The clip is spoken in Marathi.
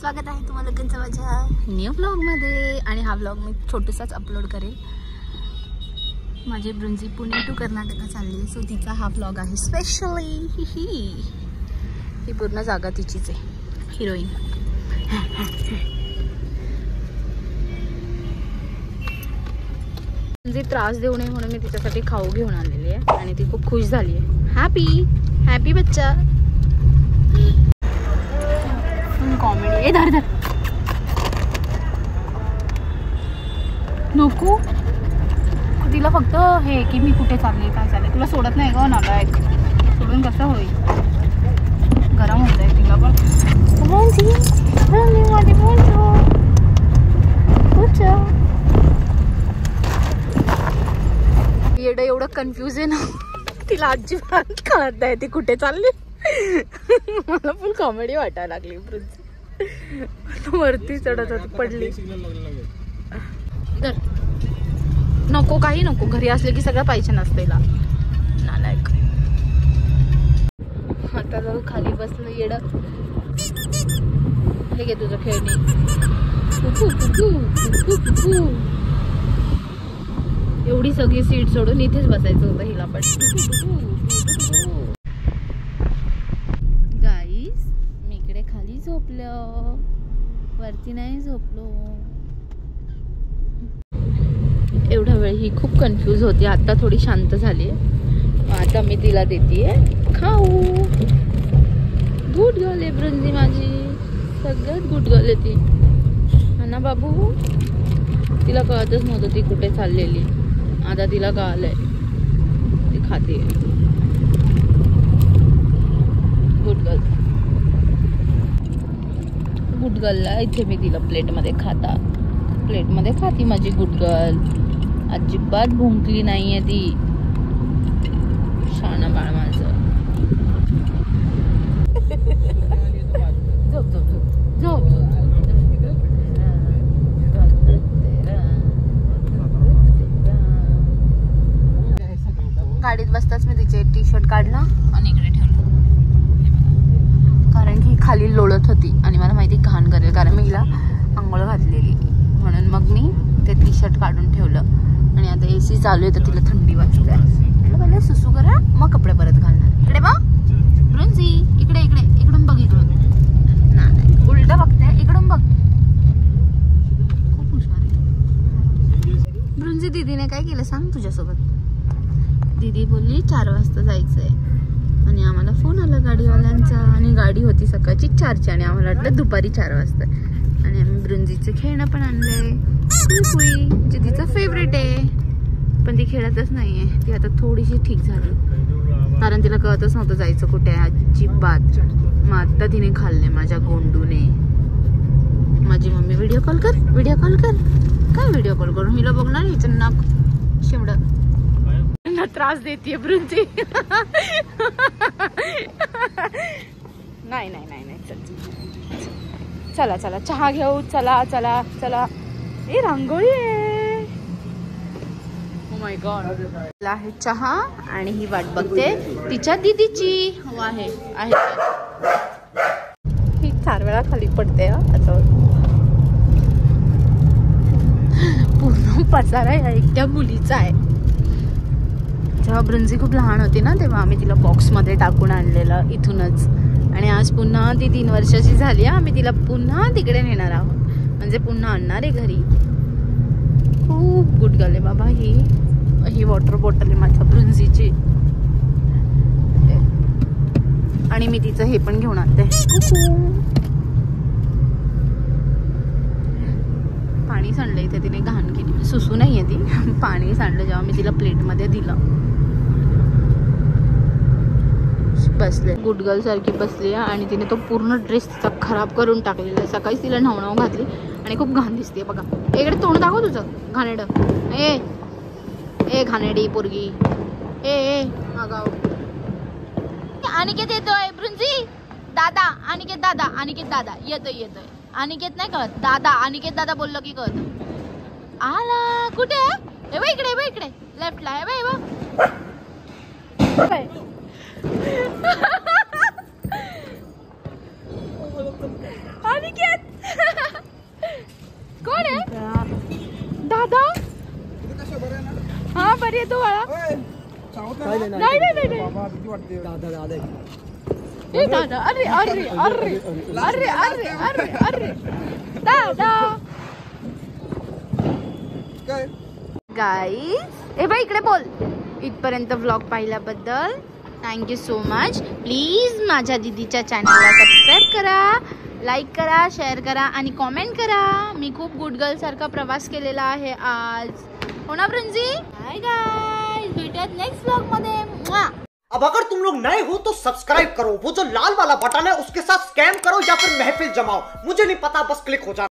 स्वागत आहे तुम्हाला लोकांचं माझ्या न्यू ब्लॉगमध्ये. आणि हा ब्लॉग मी छोटूसाच अपलोड करेल. माझी ब्रुंजी पुणे टू कर्नाटका चालली आहे, सो तिचा हा ब्लॉग आहे स्पेशली. ही पूर्ण जागा तिचीच आहे, हिरोईन. जी त्रास देऊ नये म्हणून मी तिच्यासाठी खाऊ घेऊन आलेली आहे आणि ती खूप खुश झाली आहे. हॅपी हॅपी बच्चा. कॉमेडी. धर धर नको तिला फक्त हे की मी कुठे चालली काय चालले. तुला सोडत नाही ग नालायक. सोडून कसं होईल, गरम होत आहे तिला पण. येडं एवढं कन्फ्यूज आहे ना, तिला अजिबात कळत नाही ती कुठे चालली. मला पण कॉमेडी वाटायला लागली. वरती चढत होती, पडली. तर नको काही नको, घरी असले की सगळं पाहिजे नसतं तिला, नालायक. आता जर खाली बसलं येडं. हे घे तुझं खेळणी. एवढी सगळी सीट सोडून इथेच बसायचं होतं हिला पण. गाईस मी इकडे खाली झोपलो, वरती नाही झोपलो. एवढा वेळ ही खूप कन्फ्यूज होती, आता थोडी शांत झाली. आता मी तिला देतीये खाऊ. गुड गर्ल आहे ब्रुंजी माझी, सगळ्यात गुड गर्ल आहे ती. हा ना बाबू. तिला कळतच नव्हतं ती कुठे चाललेली, आता तिला कळलंय, ती खाते. Good girl. गुड गर्लला इथे मी तिला प्लेटमध्ये खाती माझी गुड गर्ल. अजिबात भुंकली नाहीये ती. शाना बाळ माझं. झोप झोप झोप झोप. गाडीत बसताच मी तिचे टी शर्ट काढला आणि इकडे ठेवलं, कारण की खाली लोळत होती आणि मला माहिती घाण करेल, कारण मी हिला आंघोळ घातलेली. म्हणून मग मी ते टी शर्ट काढून ठेवलं. आणि आता AC चालू आहे तर तिला थंडी वाजते. पहिले सुसू करा मग कपडे परत घालणार. इकडे बघ ब्रुंजी, इकडे इकडे इकडून बघ, इकडून नाही उलट बघते, इकडून बघ. खूप हुशार आहे ब्रुंजी. दीदीने काय केलं सांग तुझ्यासोबत. दीदी बोलली 4 वाजता जायचंय आणि आम्हाला फोन आला गाडीवाल्यांचा, आणि गाडी होती सकाळची 4ची आणि आम्हाला वाटलं दुपारी 4 वाजता. आणि आम्ही ब्रुंजीचं खेळणं पण आणलंय, जे तिचं फेवरेट आहे, पण ती खेळतच नाहीये. ती आता थोडीशी ठीक झाली, कारण तिला कळतच नव्हतं जायचं कुठे अजिबात. मग आता तिने खाल्ले माझ्या गोंडूने. माझी मम्मी व्हिडिओ कॉल कर काय व्हिडिओ कॉल करून हिला बघणार. हिचं नाक शिवड त्रास देते ब्रुंजी. नाही नाही नाही नाही, चला चला चहा घेऊ. चला चला चला. हे रांगोळी आहे. Oh my God. आहे चहा आणि ही वाट बघते तिच्या दीदीची. आहे ही 4 वेळा खाली पडते. असं पूर्ण पसारा या एकट्या मुलीचा आहे. जेव्हा ब्रुंजी खूप लहान होती ना, तेव्हा आम्ही तिला बॉक्समध्ये टाकून आणलेलं इथूनच. आणि आज पुन्हा ती 3 वर्षाची झाली. आम्ही तिला पुन्हा तिकडे नेणार आहोत, म्हणजे पुन्हा आणणार आहे घरी. खूप गुड गर्ल आहे बाबा ही वॉटर बॉटल आहे माझ्या ब्रुंजीची. आणि मी तिचं हे पण घेऊन आणते, पाणी सांडलं इथे. तिने घाण केली, सुसू नाहीये ती, पाणी सांडलं जेव्हा मी तिला प्लेटमध्ये दिलं. बसले गुड गर्ल सारखी बसली आणि तिने तो पूर्ण ड्रेस तिचा खराब करून टाकलेला आहे. सकाळीच तिला नवनाव घातली आणि खूप घाण दिसते बघा. इकडे तोंड दाखव तुझं घाणेड. ए घाणेडी पोरगी. ए मागाव. अनिकेत येतोय ब्रुंजी. दादा अनिकेत दादा येतोय. अनिकेत नाही कळत, दादा अनिकेत दादा बोललो की कळत. आला कुठे. इकडे लेफ्टला आहे. अनिकेत नाही नाही नाही ए दादा अरे अरे अरे अरे अरे अरे अरे दादा गाईज ए बाई इकडे बोल. इथपर्यंत व्लॉग पाहिल्याबद्दल थँक्यू सो मच. प्लीज माझ्या दीदीच्या चॅनलला सबस्क्राईब करा, लाईक करा, शेअर करा आणि कॉमेंट करा. मी खूप गुड गर्ल सारखा प्रवास केलेला आहे आज, हो ना प्रिन्सी? हाय गाइस, भेटूयात नेक्स्ट व्लॉग मध्ये. अब अगर तुम लोग नए हो तो सब्सक्राइब करो, वो जो लाल वाला बटन है उसके साथ स्कैम करो या फिर महफिल जमाओ, मुझे नहीं पता, बस क्लिक हो जाए.